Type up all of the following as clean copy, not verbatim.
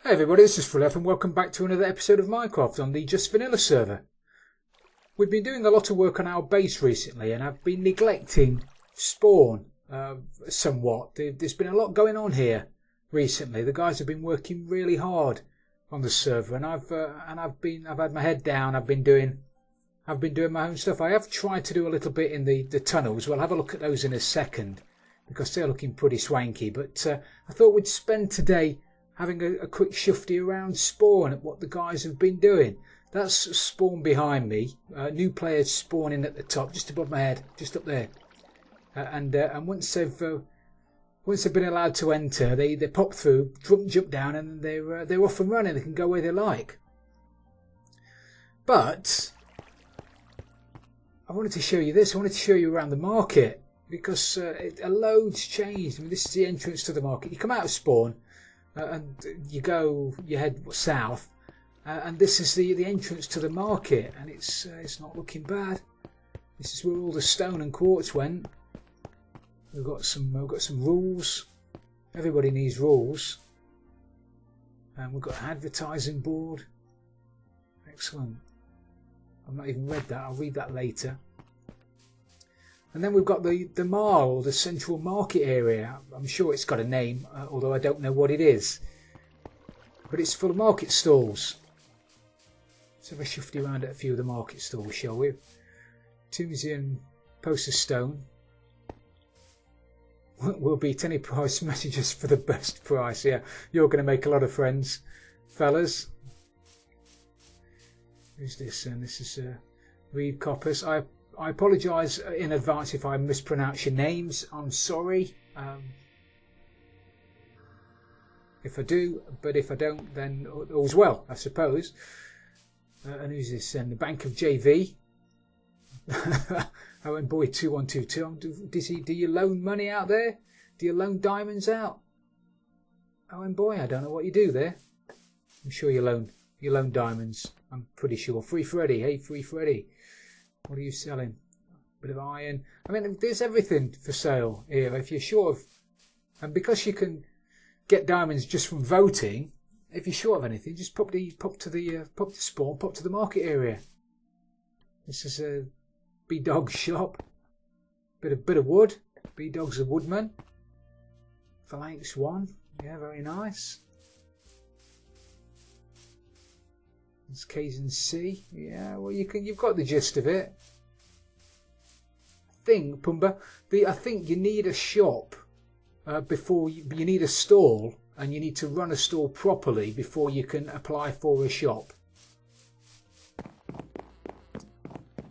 Hey everybody, this is Philip and welcome back to another episode of Minecraft on the Just Vanilla server. We've been doing a lot of work on our base recently and I've been neglecting spawn somewhat. There's been a lot going on here recently. The guys have been working really hard on the server and I've had my head down. I've been doing my own stuff. I have tried to do a little bit in the tunnels. We'll have a look at those in a second because they're looking pretty swanky. But I thought we'd spend today having a quick shifty around spawn at what the guys have been doing. That's spawn behind me. New players spawning at the top, just above my head, just up there. And once they've been allowed to enter, they pop through, jump down, and they're off and running. They can go where they like. But I wanted to show you this. I wanted to show you around the market because a load's changed. I mean, this is the entrance to the market. You come out of spawn. And you head south, and this is the entrance to the market, and it's not looking bad. This is where all the stone and quartz went. We've got some rules. Everybody needs rules, and we've got an advertising board. Excellent. I've not even read that. I'll read that later. And then we've got the mall, the central market area. I'm sure it's got a name, although I don't know what it is. But it's full of market stalls. Let's have a shifty around at a few of the market stalls, shall we? Tombsian Poster Stone. We'll beat any price messages for the best price. Yeah, you're going to make a lot of friends, fellas. Who's this? And this is Reed Coppers. I apologise in advance if I mispronounce your names. I'm sorry if I do, but if I don't, then all's well, I suppose. And who's this? And the Bank of JV. Owen Boy 2122. Do you loan money out there? Do you loan diamonds out? Owen Boy, I don't know what you do there. I'm sure you loan diamonds. I'm pretty sure. Free Freddy. Hey, Free Freddy. What are you selling? A bit of iron. I mean, there's everything for sale here. If you're short of, and because you can get diamonds just from voting, if you're short of anything, just pop to spawn, pop to the market area. This is a B-Dog shop. Bit of wood. B-Dog's a woodman. Phalanx 1. Yeah, very nice. It's K's and C. Yeah, well, you've got the gist of it. Pumba, I think you need a shop before you need a stall, and you need to run a stall properly before you can apply for a shop.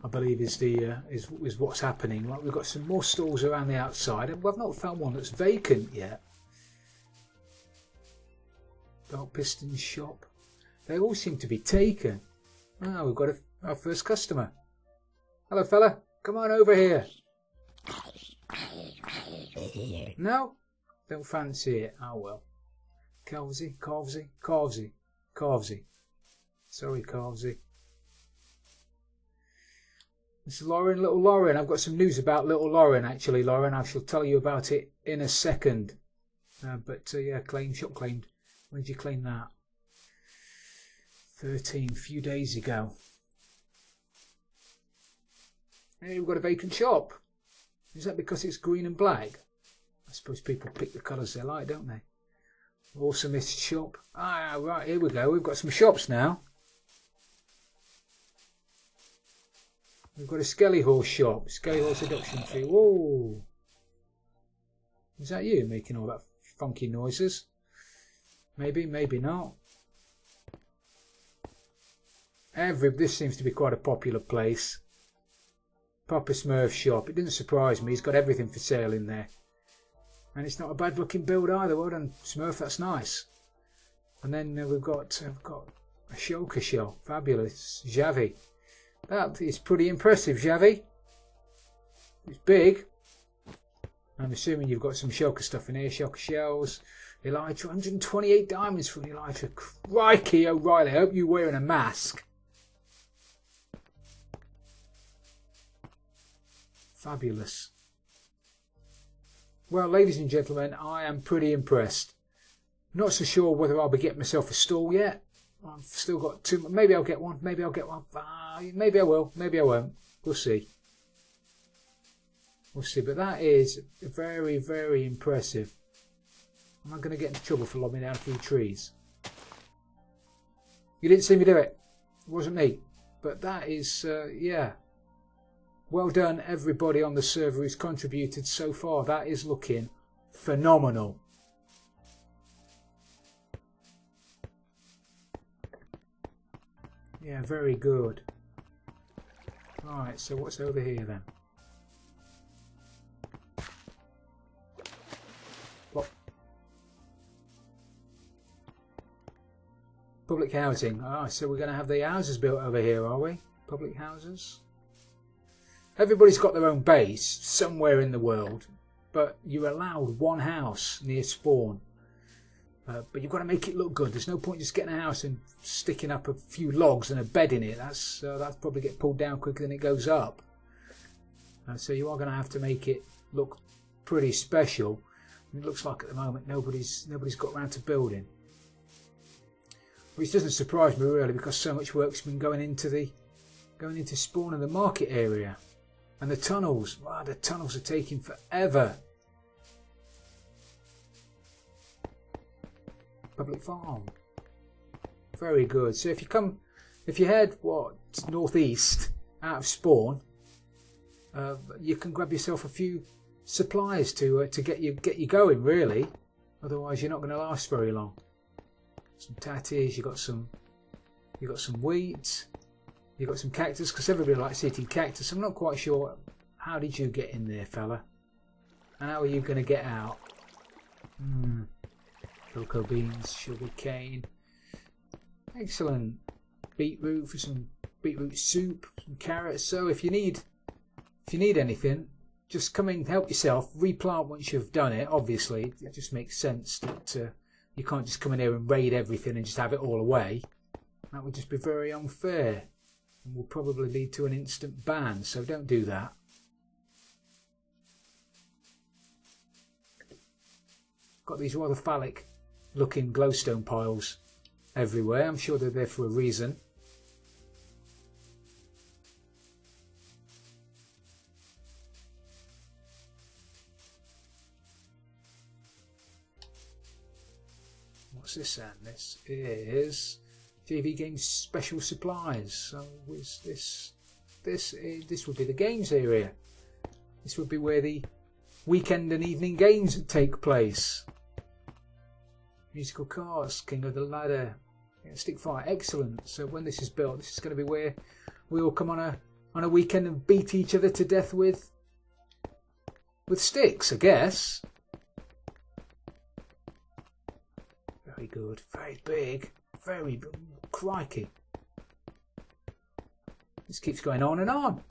I believe is what's happening. Like, we've got some more stalls around the outside, and we've not found one that's vacant yet. Dark Piston shop. They all seem to be taken. Ah, we've got our first customer. Hello, fella. Come on over here. No? Don't fancy it. Oh, well. Carvesy. Sorry, Carvesy. This is Lauren, little Lauren. I've got some news about little Lauren, actually, Lauren. I shall tell you about it in a second. Yeah, shop claimed. When did you claim that? 13, few days ago. Hey, we've got a vacant shop. Is that because it's green and black? I suppose people pick the colours they like, don't they? Awesomest shop. Ah, right, here we go. We've got some shops now. We've got a Skelly Horse shop. Skelly Horse Adoption Tree. Whoa! Is that you making all that funky noises? Maybe, maybe not. This seems to be quite a popular place. Papa Smurf shop. It didn't surprise me. He's got everything for sale in there. And it's not a bad looking build either. Well done, Smurf. That's nice. And then we've got a Shulker shop. Fabulous. Javi. That is pretty impressive, Javi. It's big. I'm assuming you've got some Shulker stuff in here. Shulker shells. Elytra. 128 diamonds from Elytra. Crikey, O'Reilly. I hope you're wearing a mask. Fabulous. Well, ladies and gentlemen, I am pretty impressed. Not so sure whether I'll be getting myself a stall yet. I've still got two. Maybe I'll get one. Maybe I'll get one. Maybe I will. Maybe I won't. We'll see. We'll see. But that is very, very impressive. Am I going to get into trouble for lobbing down a few trees? You didn't see me do it. It wasn't me. But that is, yeah. Well done, everybody on the server who's contributed so far. That is looking phenomenal. Yeah, very good. Right, so what's over here then? What? Public housing. Ah, so we're going to have the houses built over here, are we? Public houses? Everybody's got their own base somewhere in the world, but you're allowed one house near spawn. But you've got to make it look good. There's no point just getting a house and sticking up a few logs and a bed in it. That's probably get pulled down quicker than it goes up. So you are going to have to make it look pretty special. It looks like at the moment nobody's got around to building, which doesn't surprise me really, because so much work's been going into spawn in the market area, and the tunnels. Wow, the tunnels are taking forever. Public farm. Very good. So if you head northeast out of spawn, you can grab yourself a few supplies to get you going really. Otherwise, you're not going to last very long. Some tatties. You got some wheat. You got some cactus, because everybody likes eating cactus. I'm not quite sure. How did you get in there, fella? And how are you going to get out? Cocoa beans, sugar cane. Excellent. Beetroot for some beetroot soup, some carrots. So if you need anything, just come in, help yourself. Replant once you've done it. Obviously, it just makes sense that you can't just come in here and raid everything and just have it all away. That would just be very unfair, and will probably lead to an instant ban. So don't do that. Got these rather phallic looking glowstone piles everywhere. I'm sure they're there for a reason. What's this then? This is JV Games Special Supplies. So is this would be the games area. This would be where the weekend and evening games take place. Musical cars, King of the Ladder, Stick Fight, excellent. So when this is built, this is going to be where we all come on a weekend and beat each other to death with sticks, I guess. Very good, very big, very big. Crikey. This keeps going on and on.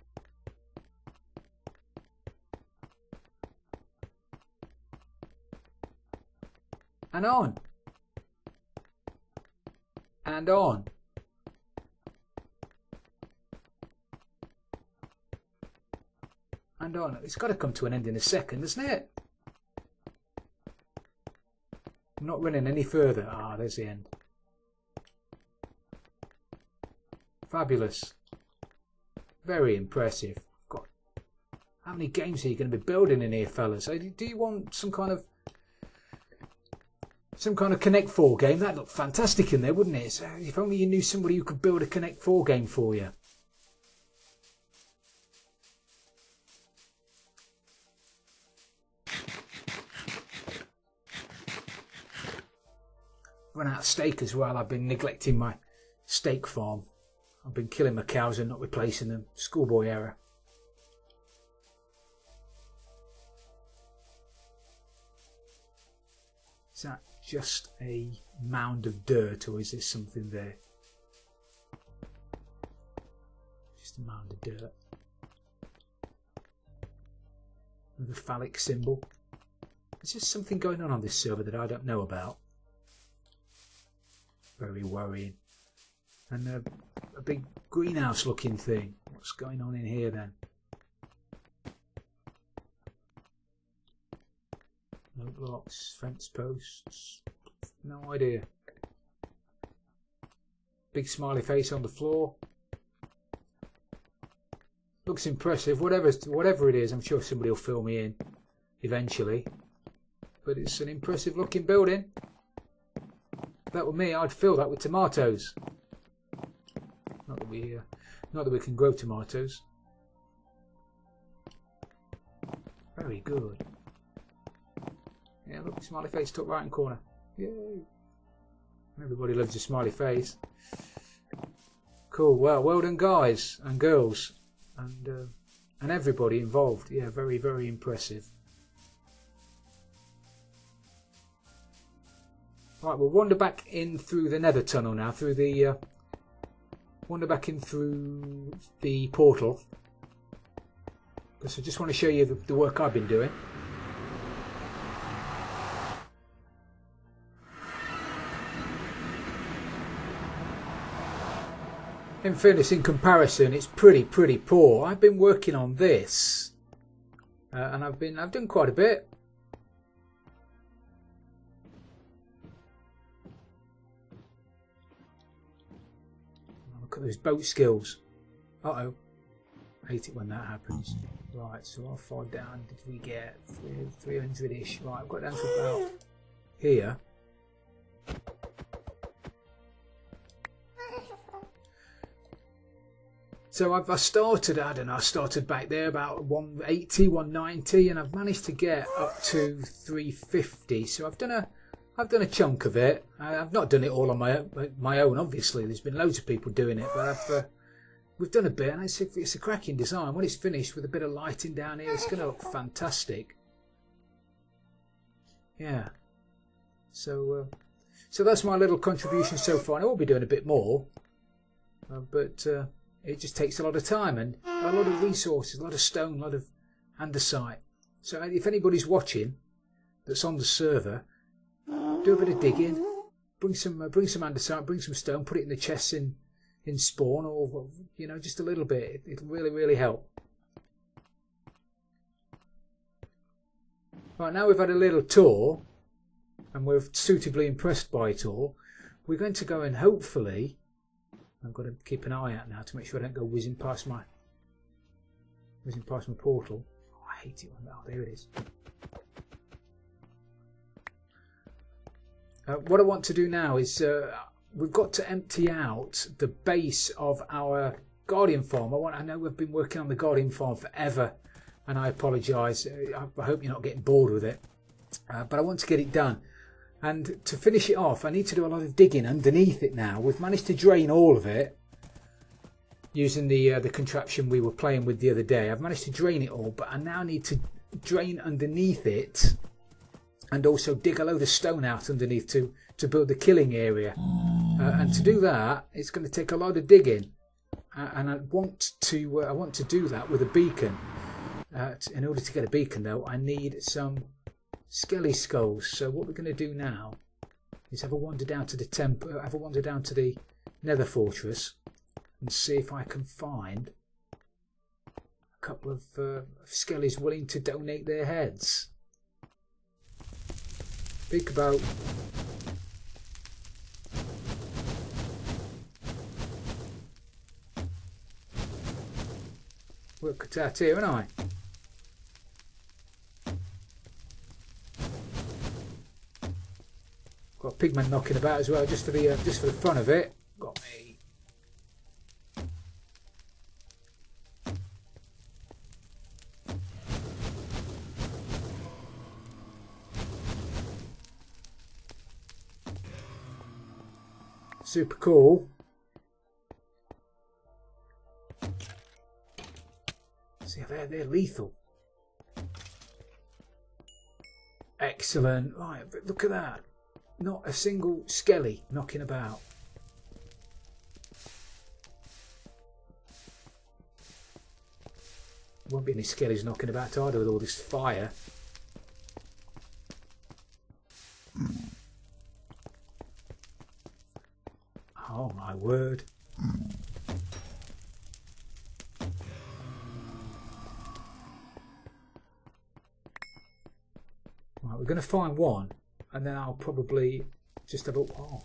And on. And on. And on. It's got to come to an end in a second, isn't it? I'm not running any further. Ah, there's the end. Fabulous. Very impressive. God, how many games are you going to be building in here, fellas? Do you want some kind of Connect 4 game? That'd look fantastic in there, wouldn't it? So if only you knew somebody who could build a Connect 4 game for you. Run out of steak as well. I've been neglecting my steak farm. I've been killing my cows and not replacing them. Schoolboy error. Is that just a mound of dirt, or is there something there? Just a mound of dirt. With a phallic symbol. Is there something going on this server that I don't know about? Very worrying. And a big greenhouse looking thing. What's going on in here then? No blocks, fence posts, No idea. Big smiley face on the floor. Looks impressive. Whatever it is, I'm sure somebody will fill me in eventually. But it's an impressive looking building. If that were me, I'd fill that with tomatoes. Not that we can grow tomatoes. Very good. Yeah, look, smiley face top right hand corner. Yay! Everybody loves a smiley face. Cool. Well done, guys and girls, and everybody involved. Yeah, very, very impressive. Right, we'll wander back in through the nether tunnel now. Wander back in through the portal. Because I just want to show you the work I've been doing. In fairness, in comparison, it's pretty poor. I've been working on this, and I've done quite a bit. Look at those boat skills. Uh-oh. I hate it when that happens. Right, so how far down did we get? 300-ish. Right, I've got down to about here. So I started, I don't know, I started back there about 180, 190, and I've managed to get up to 350. So I've done a chunk of it. I've not done it all on my own, obviously. There's been loads of people doing it, but we've done a bit, and it's a cracking design. When it's finished with a bit of lighting down here, it's going to look fantastic. Yeah. So that's my little contribution so far. I will be doing a bit more, but it just takes a lot of time and a lot of resources, a lot of stone, a lot of andesite. So if anybody's watching that's on the server, do a bit of digging, bring some andesite, bring some stone, put it in the chests in spawn, or just a little bit. It'll really help. Right, now we've had a little tour and we're suitably impressed by it all. We're going to go and hopefully, I've got to keep an eye out now to make sure I don't go whizzing past my portal. Oh, I hate it when that. Oh, there it is. What I want to do now is we've got to empty out the base of our Guardian farm. I know we've been working on the Guardian farm forever, and I apologise. I hope you're not getting bored with it, but I want to get it done. And to finish it off, I need to do a lot of digging underneath it now. We've managed to drain all of it using the contraption we were playing with the other day. I've managed to drain it all, but I now need to drain underneath it and also dig a load of stone out underneath to build the killing area. And to do that, it's going to take a lot of digging. And I want to do that with a beacon. In order to get a beacon, though, I need some skelly skulls. So what we're going to do now is have a wander down to the Nether Fortress and see if I can find a couple of skellies willing to donate their heads. Think about work it out here, haven't I? Got a pigman knocking about as well, just for the fun of it. Got me. Super cool. See, they're lethal. Excellent. Right, but look at that. Not a single skelly knocking about. Won't be any skellies knocking about either with all this fire. Oh my word. Right, we're going to find one, and then I'll probably just have a... Oh.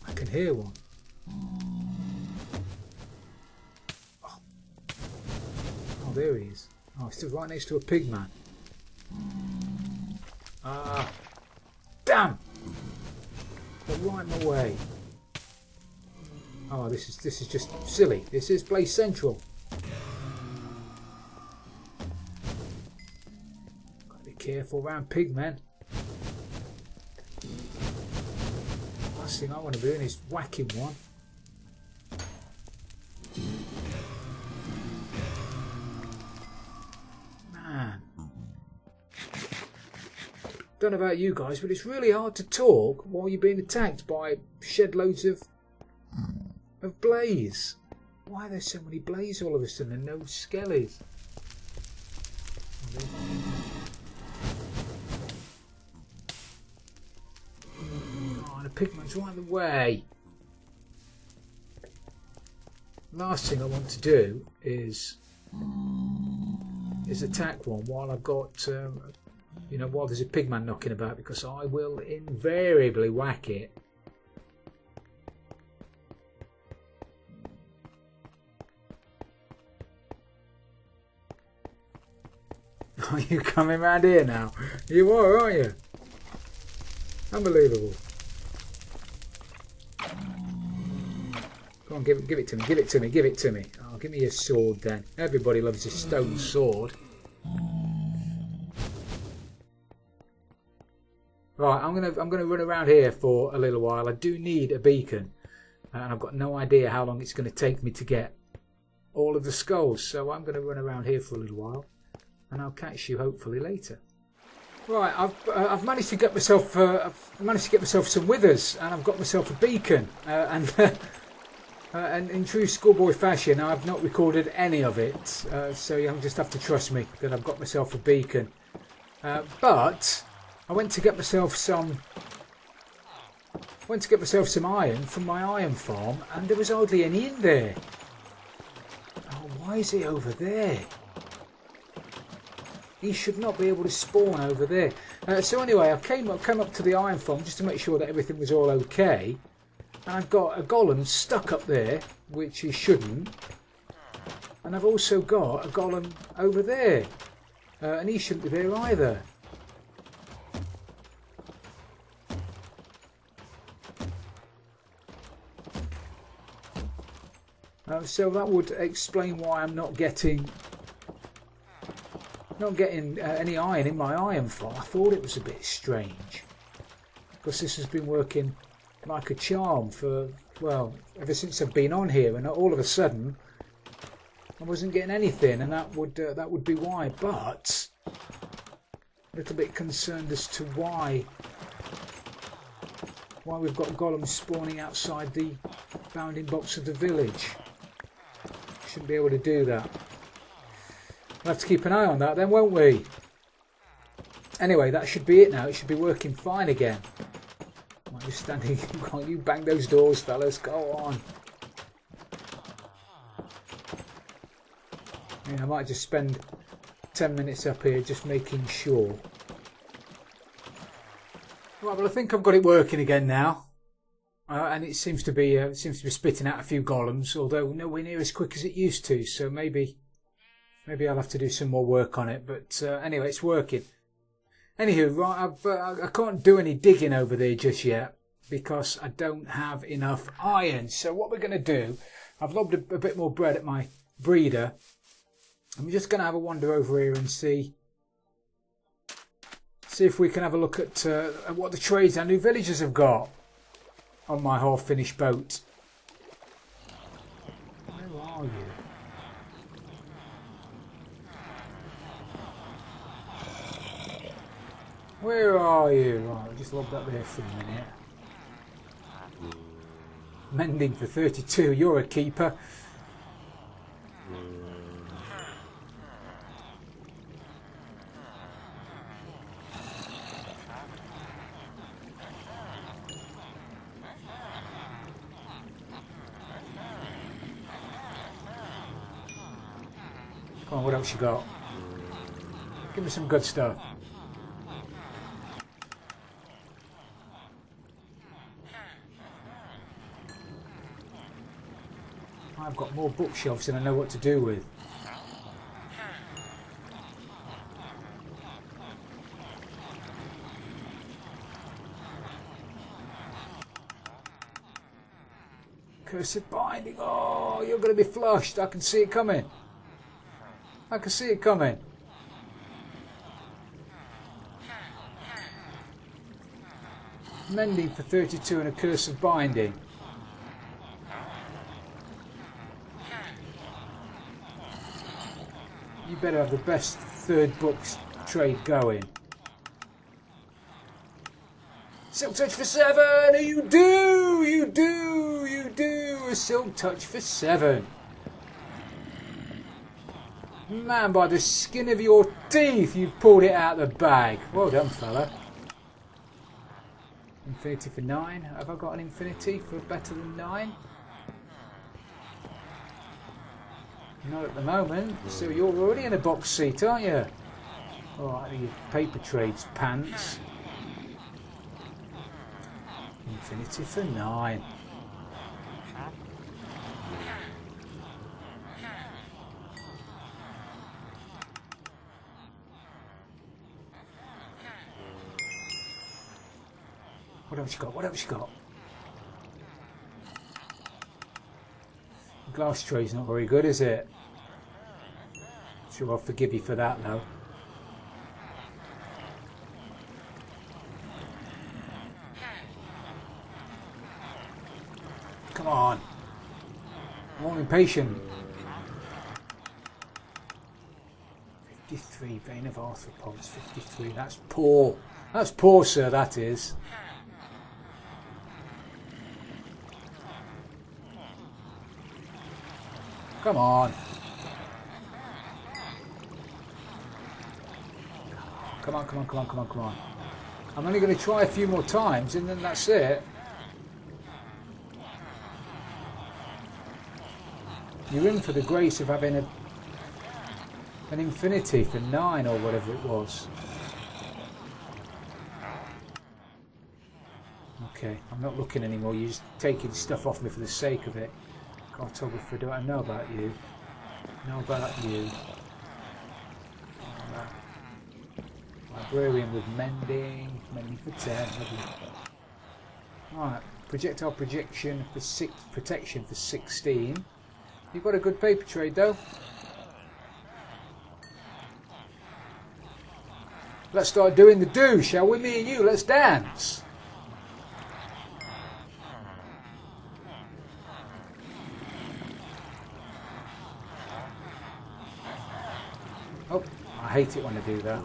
I can hear one. Oh, there he is. Oh, he's still right next to a pig man. Ah, damn! Got right in my way. Oh, this is just silly. This is Blaze Central. Gotta be careful around pig men. Last thing I want to be doing is whacking one. Don't know about you guys, but it's really hard to talk while you're being attacked by shed loads of blaze. Why are there so many blaze all of a sudden and no skellies? Oh, the pigman's right in the way. Last thing I want to do is attack one while I've got you know, while there's a pigman knocking about, because I will invariably whack it. Are you coming round here now? You are, aren't you? Unbelievable. Come on, give it to me, give it to me, give it to me. Oh, give me your sword then. Everybody loves a stone sword. Right, I'm gonna run around here for a little while. I do need a beacon, and I've got no idea how long it's going to take me to get all of the skulls. So I'm going to run around here for a little while, and I'll catch you hopefully later. Right, I've managed to get myself some withers, and I've got myself a beacon, and in true schoolboy fashion, I've not recorded any of it. So you'll just have to trust me that I've got myself a beacon, but I went to get myself some iron from my iron farm, and there was hardly any in there. Oh, why is he over there? He should not be able to spawn over there. So anyway, I came up to the iron farm just to make sure that everything was all okay, and I've got a golem stuck up there, which he shouldn't, and I've also got a golem over there, and he shouldn't be there either. So that would explain why I'm not getting any iron in my iron farm. I thought it was a bit strange, because this has been working like a charm for, well, ever since I've been on here, and all of a sudden I wasn't getting anything, and that would be why. But a little bit concerned as to why we've got golems spawning outside the bounding box of the village. Shouldn't be able to do that. We'll have to keep an eye on that then, won't we? Anyway, that should be it now. It should be working fine again. I'm just standing. Can't you bang those doors, fellas? Go on. Yeah, I might just spend 10 minutes up here just making sure. Right, well, I think I've got it working again now. And it seems to be spitting out a few golems, although nowhere near as quick as it used to. So maybe I'll have to do some more work on it. But anyway, it's working. Anywho, right, I can't do any digging over there just yet because I don't have enough iron. So what we're going to do, I've lobbed a bit more bread at my breeder. I'm just going to have a wander over here and see if we can have a look at what the trades our new villagers have got on my half-finished boat. Where are you? Where are you? Right, I'll just lob that there for a minute. Mending for 32, you're a keeper. Come on, what else you got? Give me some good stuff. I've got more bookshelves than I know what to do with. Cursed binding. Oh, you're going to be flushed. I can see it coming. I can see it coming. Mending for 32 and a cursed binding. You better have the best third books trade going. Silk touch for 7! You do! You do! You do! A silk touch for 7. Man, by the skin of your teeth, you've pulled it out of the bag. Well done, fella. Infinity for 9. Have I got an infinity for better than 9? Not at the moment. So you're already in a box seat, aren't you? Alright, your paper trades pants. Infinity for 9. What else you got? What else you got? The glass tray's not very good, is it? Sure, I'll forgive you for that, though. Come on. I'm all impatient. 53, vein of arthropods. 53. That's poor. That's poor, sir, that is. Come on. Come on, come on, come on, come on, come on. I'm only going to try a few more times and then that's it. You're in for the grace of having an infinity for 9 or whatever it was. Okay, I'm not looking anymore. You're just taking stuff off me for the sake of it. Cartographer, do I know about you? Know about you. Librarian with mending. Mending for 10. Alright, projectile projection for 6, protection for 16. You've got a good paper trade though. Let's start doing the do, shall we? Me and you, let's dance. Oh, I hate it when I do that.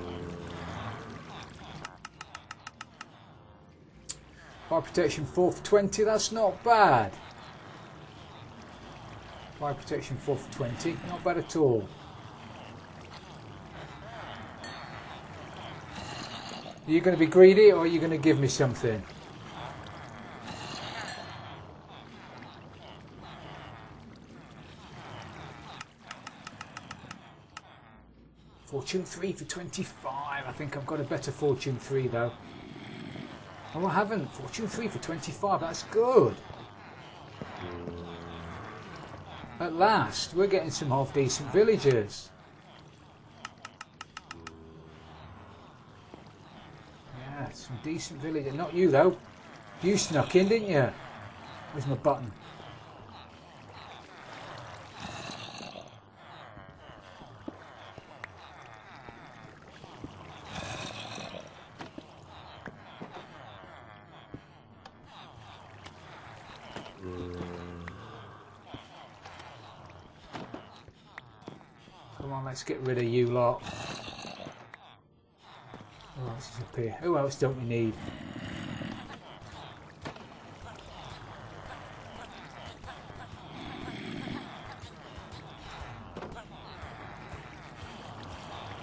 Fire protection 4 for 20, that's not bad. Fire protection 4 for 20, not bad at all. Are you going to be greedy or are you going to give me something? Fortune 3 for 25. I think I've got a better Fortune 3 though. Oh, I haven't. Fortune 3 for 25. That's good. At last, we're getting some half-decent villagers. Yeah, some decent villagers. Not you though. You snuck in, didn't you? Where's my button? Come on, let's get rid of you lot. Who else is up here? Who else don't we need?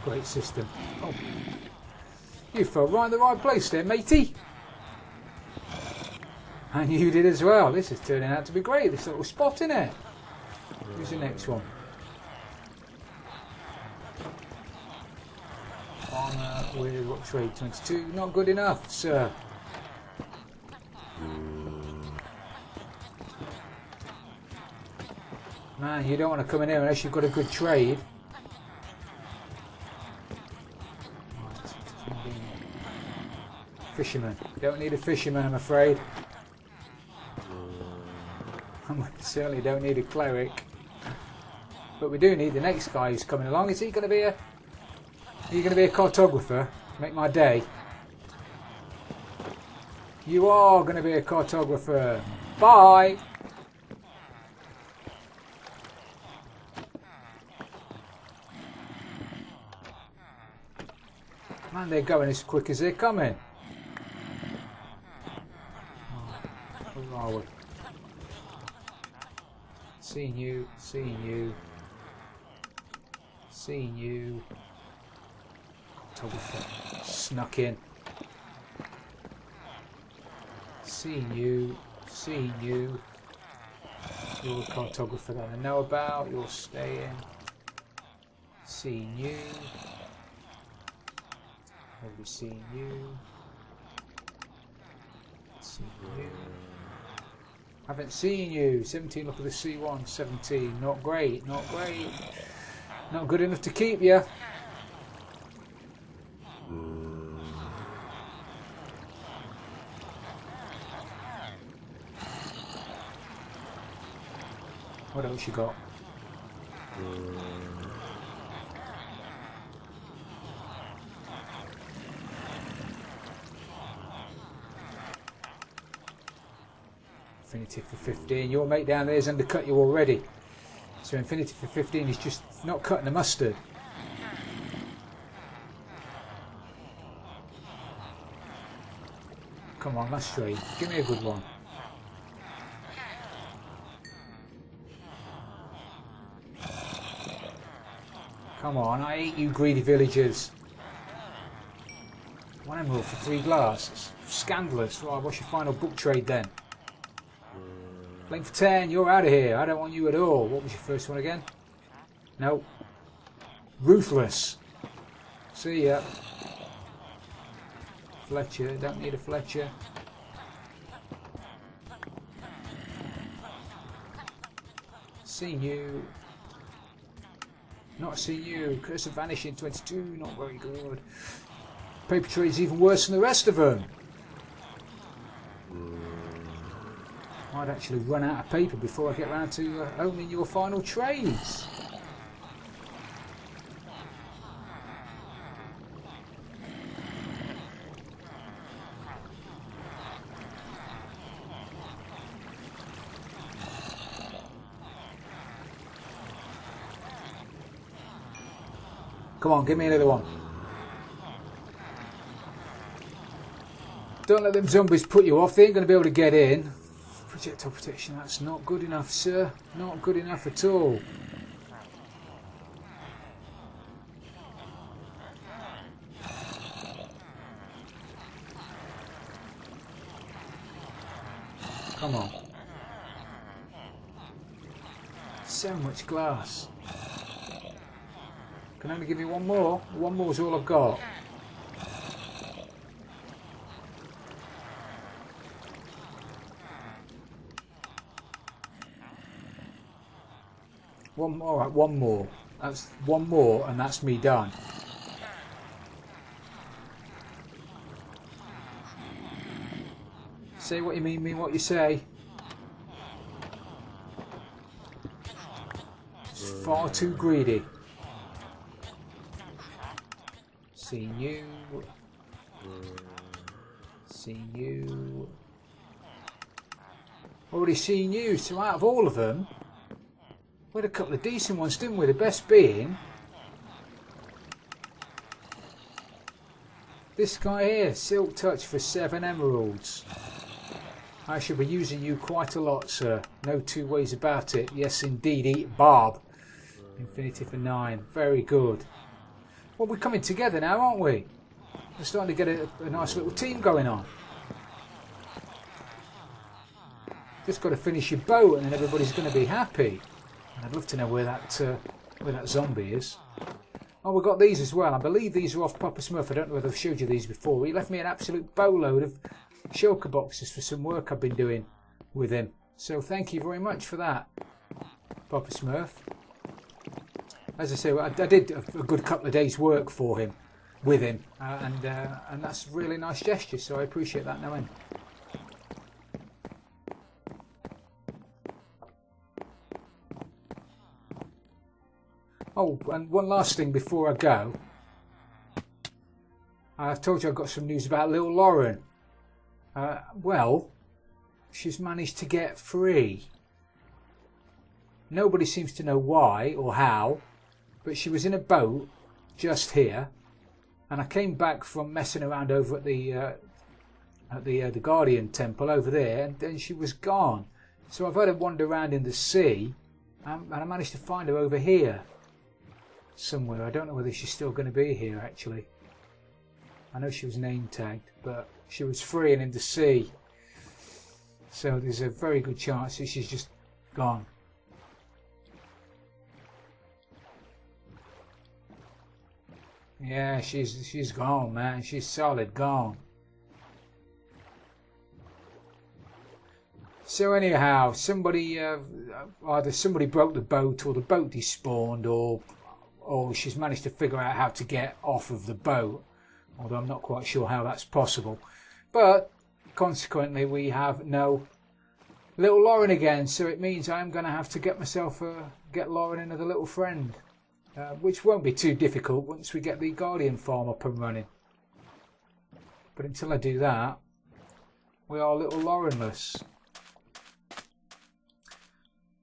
Great system. Oh, you fell right in the right place there, matey. And you did as well. This is turning out to be great. This little spot in it. Who's the next one? Farmer with what trade? 22. Not good enough, sir. Man, you don't want to come in here unless you've got a good trade. Fisherman. Don't need a fisherman, I'm afraid. Certainly don't need a cleric. But we do need the next guy who's coming along. Is he going to be a... Are you going to be a cartographer? Make my day. You are going to be a cartographer. Bye! Man, they're going as quick as they're coming. Where are we? Seeing you, seeing you, seeing you. Cartographer snuck in. Seeing you, seeing you. You're a cartographer that I know about. You're staying. Seeing you. Already seeing you. Seeing you. Haven't seen you. 17, look at the C1. 17, not great, not great. Not good enough to keep you. What else you got? Infinity for 15. Your mate down there has undercut you already. So Infinity for 15 is just not cutting the mustard. Come on, last trade. Give me a good one. Come on, I hate you greedy villagers. 1 emerald for 3 glass. It's scandalous. Right, what's your final book trade then? Link for 10, you're out of here. I don't want you at all. What was your first one again? No. Ruthless. See ya. Fletcher, don't need a Fletcher. Seeing you. Not seeing you. Curse of Vanishing 22, not very good. Paper trade's even worse than the rest of them. I'd actually run out of paper before I get round to opening your final trades. Come on, give me another one. Don't let them zombies put you off. They ain't going to be able to get in. Projectile protection, that's not good enough, sir. Not good enough at all. Come on. So much glass. Can only give you one more. One more is all I've got. One more, right, one more. That's one more, and that's me done. Say what you mean what you say. It's far too greedy. Seeing you. Seeing you. Already seen you, so out of all of them, we had a couple of decent ones, didn't we? The best being this guy here, Silk Touch for 7 emeralds. I shall be using you quite a lot, sir. No two ways about it. Yes, indeed. Eat Barb. Infinity for 9. Very good. Well, we're coming together now, aren't we? We're starting to get a nice little team going on. Just got to finish your boat and then everybody's going to be happy. And I'd love to know where that zombie is. Oh, we've got these as well. I believe these are off Papa Smurf. I don't know whether I've showed you these before. He left me an absolute boatload of shulker boxes for some work I've been doing with him. So thank you very much for that, Papa Smurf. As I say, I did a good couple of days' work for him, with him, and that's a really nice gesture, so I appreciate that no end. Oh, and one last thing before I go. I've told you I've got some news about little Lauren. Well, she's managed to get free. Nobody seems to know why or how, but she was in a boat just here, and I came back from messing around over at the Guardian Temple over there, and then she was gone. So I've had her wander around in the sea, and I managed to find her over here somewhere. I don't know whether she's still going to be here actually. I know she was name tagged, but she was free and in the sea. So there's a very good chance that she's just gone. Yeah, she's gone, man. She's solid gone. So anyhow, somebody either somebody broke the boat, or the boat despawned, or she's managed to figure out how to get off of the boat. Although I'm not quite sure how that's possible. But consequently, we have no little Lauren again. So it means I'm going to have to get Lauren another little friend. Which won't be too difficult once we get the Guardian farm up and running. But until I do that, we are little Laurenless.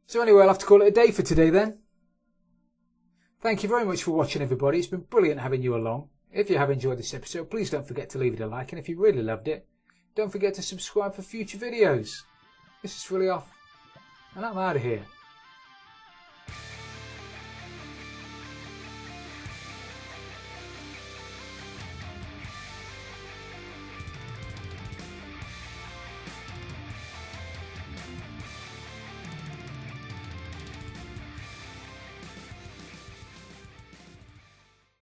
So anyway, I'll have to call it a day for today then. Thank you very much for watching, everybody. It's been brilliant having you along. If you have enjoyed this episode, please don't forget to leave it a like. And if you really loved it, don't forget to subscribe for future videos. This is Fully Off, and I'm out of here.